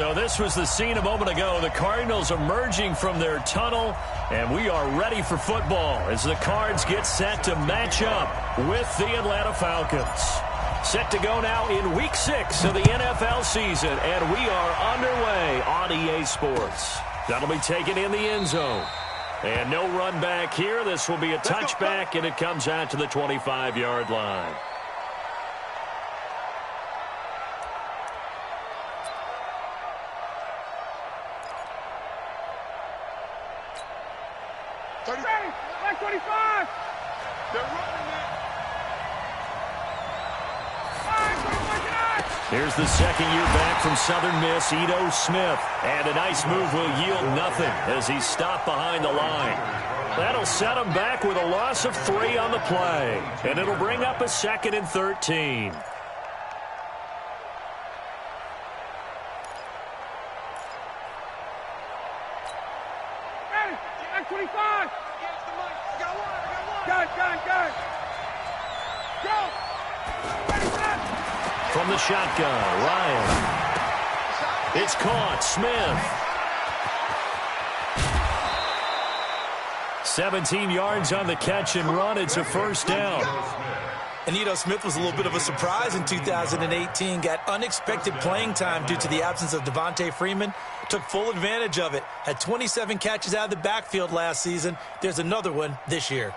So this was the scene a moment ago. The Cardinals emerging from their tunnel, and we are ready for football as the Cards get set to match up with the Atlanta Falcons. Set to go now in Week 6 of the NFL season, and we are underway on EA Sports. That'll be taken in the end zone. And no run back here. This will be a touchback, and it comes out to the 25-yard line. Here's the second year back from Southern Miss, Ito Smith. And a nice move will yield nothing as he's stopped behind the line. That'll set him back with a loss of 3 on the play. And it'll bring up a 2nd and 13. From the shotgun, Ryan. It's caught, Smith. 17 yards on the catch and run. It's a first down. And Ito Smith was a little bit of a surprise in 2018. Got unexpected playing time due to the absence of Devontae Freeman. Took full advantage of it. Had 27 catches out of the backfield last season. There's another one this year.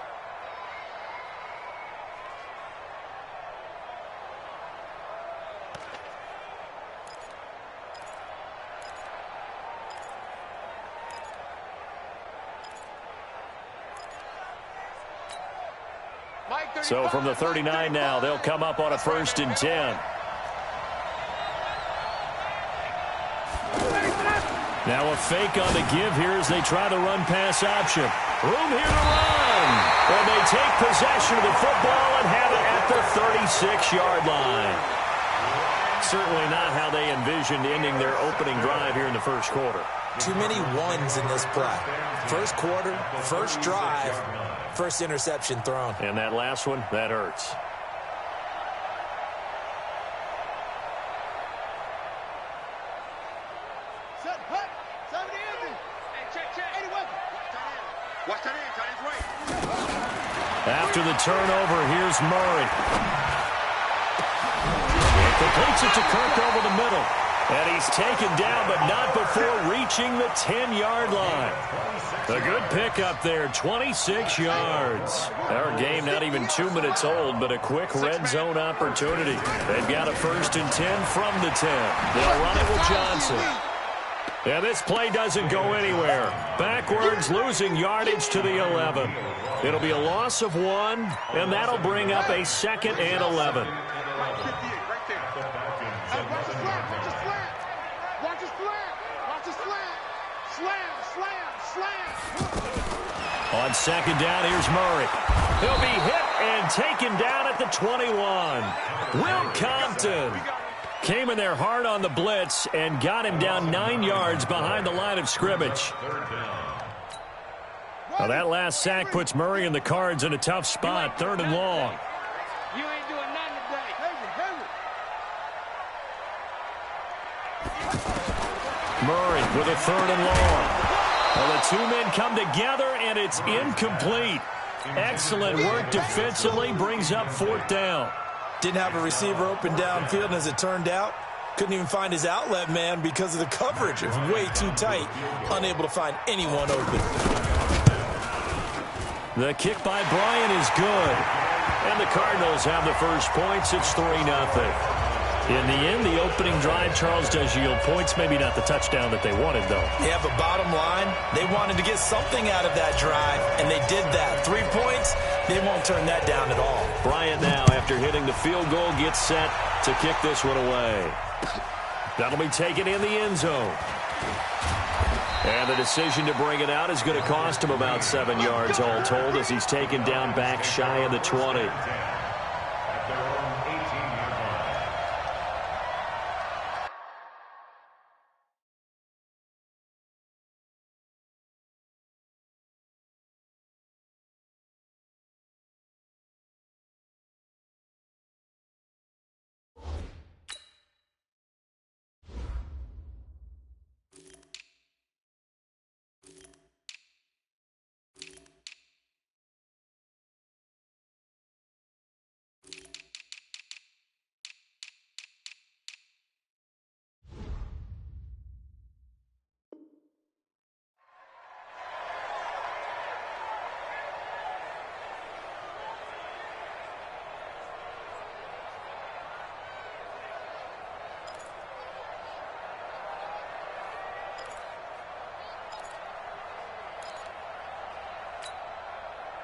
So from the 39 now, they'll come up on a 1st and 10. Now a fake on the give here as they try the run-pass option. Room here to run. And they take possession of the football and have it at the 36-yard line. Certainly not how they envisioned ending their opening drive here in the first quarter. Too many ones in this play. First quarter, first drive, first interception thrown. And that last one, that hurts. After the turnover, here's Murray. It completes it to Kirk over the middle. And he's taken down, but not before reaching the 10-yard line. A good pickup there, 26 yards. Our game not even 2 minutes old, but a quick red zone opportunity. They've got a 1st and 10 from the 10. They'll run it with Johnson. And this play doesn't go anywhere. Backwards, losing yardage to the 11. It'll be a loss of 1, and that'll bring up a 2nd and 11. On 2nd down, here's Murray. He'll be hit and taken down at the 21. Will Compton came in there hard on the blitz and got him down 9 yards behind the line of scrimmage. Now that last sack puts Murray and the Cards in a tough spot, 3rd and long. You ain't doing nothing today. Murray with a 3rd and long. Well, the 2 men come together, and it's incomplete. Excellent work defensively, brings up 4th down. Didn't have a receiver open downfield, and as it turned out, couldn't even find his outlet man because of the coverage. It was way too tight, unable to find anyone open. The kick by Bryant is good. And the Cardinals have the first points. It's 3-0. In the end, the opening drive, Charles, does yield points. Maybe not the touchdown that they wanted, though. Yeah, but bottom line, they wanted to get something out of that drive, and they did that. 3 points, they won't turn that down at all. Bryant now, after hitting the field goal, gets set to kick this one away. That'll be taken in the end zone. And the decision to bring it out is going to cost him about 7 yards all told as he's taken down back shy of the 20.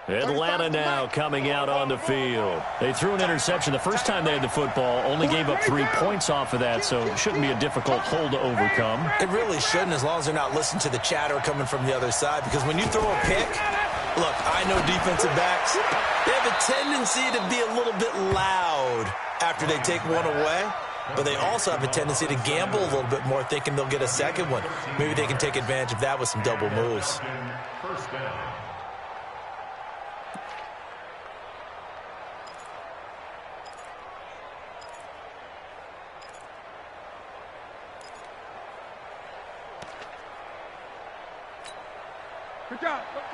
Atlanta now coming out on the field. They threw an interception the first time they had the football, only gave up 3 points off of that, so it shouldn't be a difficult hole to overcome. It really shouldn't, as long as they're not listening to the chatter coming from the other side, because when you throw a pick, look, I know defensive backs, they have a tendency to be a little bit loud after they take one away, but they also have a tendency to gamble a little bit more, thinking they'll get a second one. Maybe they can take advantage of that with some double moves. First down.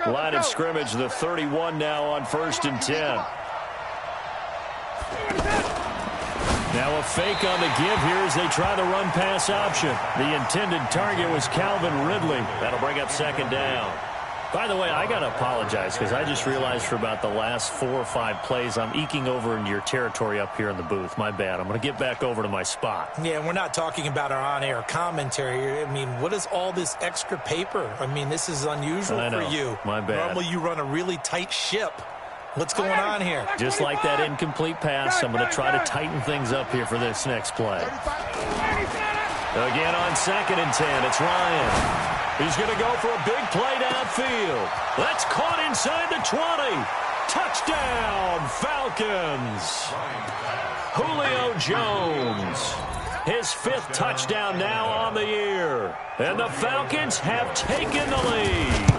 Line of scrimmage, the 31 now on 1st and 10. Now a fake on the give here as they try the run-pass option. The intended target was Calvin Ridley. That'll bring up 2nd down. By the way, I got to apologize because I just realized for about the last 4 or 5 plays, I'm eking over into your territory up here in the booth. My bad. I'm going to get back over to my spot. Yeah, we're not talking about our on-air commentary. I mean, what is all this extra paper? I mean, this is unusual for you. My bad. Normally you run a really tight ship. What's going on here? Just like that incomplete pass, I'm going to try to tighten things up here for this next play. Again on 2nd and 10, it's Ryan. He's going to go for a big play downfield. That's caught inside the 20. Touchdown, Falcons. Julio Jones. His 5th touchdown now on the year. And the Falcons have taken the lead.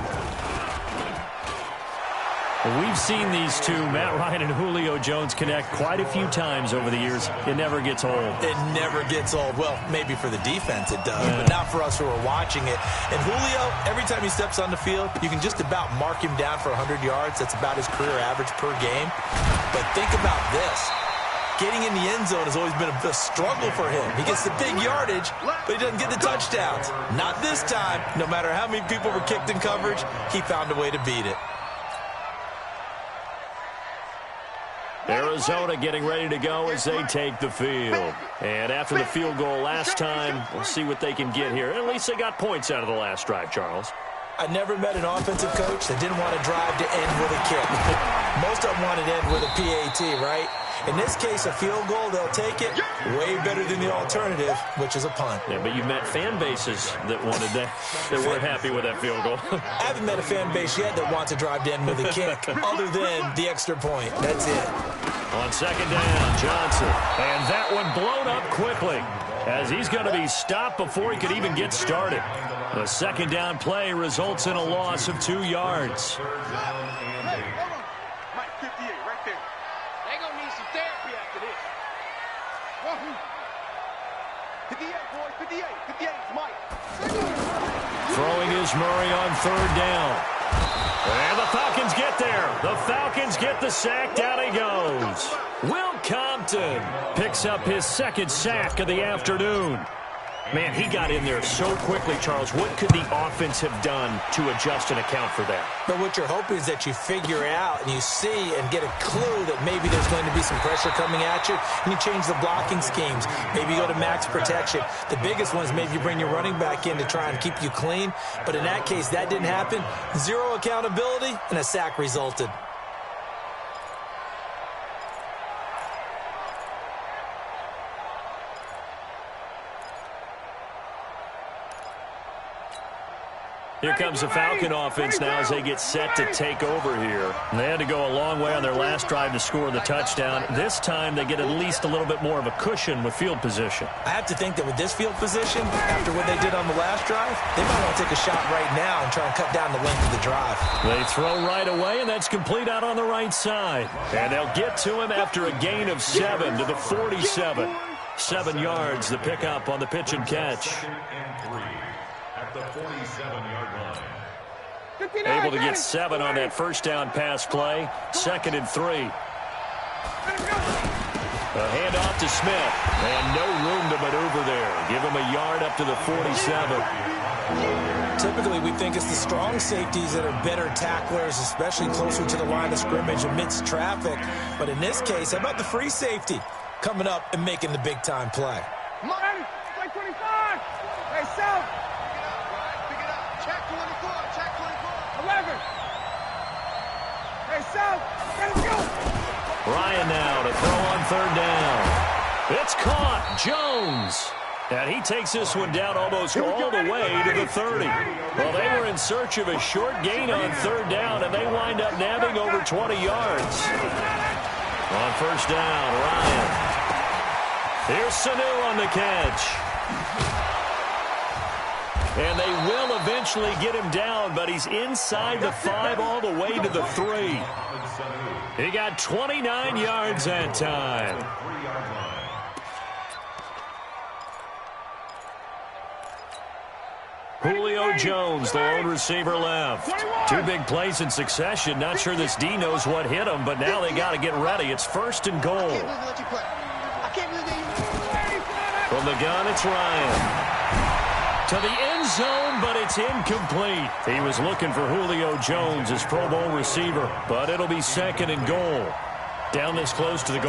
We've seen these two, Matt Ryan and Julio Jones, connect quite a few times over the years. It never gets old. It never gets old. Well, maybe for the defense it does, but not for us who are watching it. And Julio, every time he steps on the field, you can just about mark him down for 100 yards. That's about his career average per game. But think about this. Getting in the end zone has always been a struggle for him. He gets the big yardage, but he doesn't get the touchdowns. Not this time. No matter how many people were kicked in coverage, he found a way to beat it. Arizona getting ready to go as they take the field. And after the field goal last time, we'll see what they can get here. At least they got points out of the last drive, Charles. I never met an offensive coach that didn't want to drive to end with a kick. Most of them wanted to end with a PAT, right? In this case, a field goal, they'll take it. Way better than the alternative, which is a punt. Yeah, but you've met fan bases that wanted that, that weren't happy with that field goal. I haven't met a fan base yet that wants to drive to end with a kick, other than the extra point. That's it. On 2nd down, Johnson. And that one blown up quickly as he's going to be stopped before he could even get started. The 2nd down play results in a loss of 2 yards. Throwing is Murray on 3rd down. And the Falcons get there. The Falcons get the sack. Down he goes. Will Compton picks up his 2nd sack of the afternoon. Man, he got in there so quickly, Charles. What could the offense have done to adjust and account for that? But what you're hoping is that you figure out and you see and get a clue that maybe there's going to be some pressure coming at you, and you change the blocking schemes. Maybe you go to max protection. The biggest one is maybe you bring your running back in to try and keep you clean. But in that case, that didn't happen. 0 accountability, and a sack resulted. Here comes the Falcon offense now as they get set to take over here. They had to go a long way on their last drive to score the touchdown. This time they get at least a little bit more of a cushion with field position. I have to think that with this field position, after what they did on the last drive, they might want to take a shot right now and try and cut down the length of the drive. They throw right away, and that's complete out on the right side. And they'll get to him after a gain of 7 to the 47. 7 yards, the pickup on the pitch and catch. At the 47-yard line. Able to get 7 on that first down pass play. 2nd and 3. A handoff to Smith. And no room to maneuver there. Give him a yard up to the 47. Typically, we think it's the strong safeties that are better tacklers, especially closer to the line of scrimmage amidst traffic. But in this case, how about the free safety coming up and making the big-time play? Come on, play 25. Hey, South. Pick it up. Check 24. Check 24. 11. Hey, South, let's go. Ryan now to throw on third down. It's caught. Jones. And he takes this one down almost all the way to the 30. Well, they were in search of a short gain on third down, and they wind up nabbing over 20 yards. On first down, Ryan. Here's Sanu on the catch. And they will eventually get him down, but he's inside the 5 all the way to the 3. He got 29 yards that time. Julio Jones, the lone receiver left. 2 big plays in succession. Not sure this D knows what hit him, but now they got to get ready. It's first and goal. From the gun, it's Ryan. To the end zone, but it's incomplete. He was looking for Julio Jones, his Pro Bowl receiver, but it'll be second and goal. Down this close to the goal.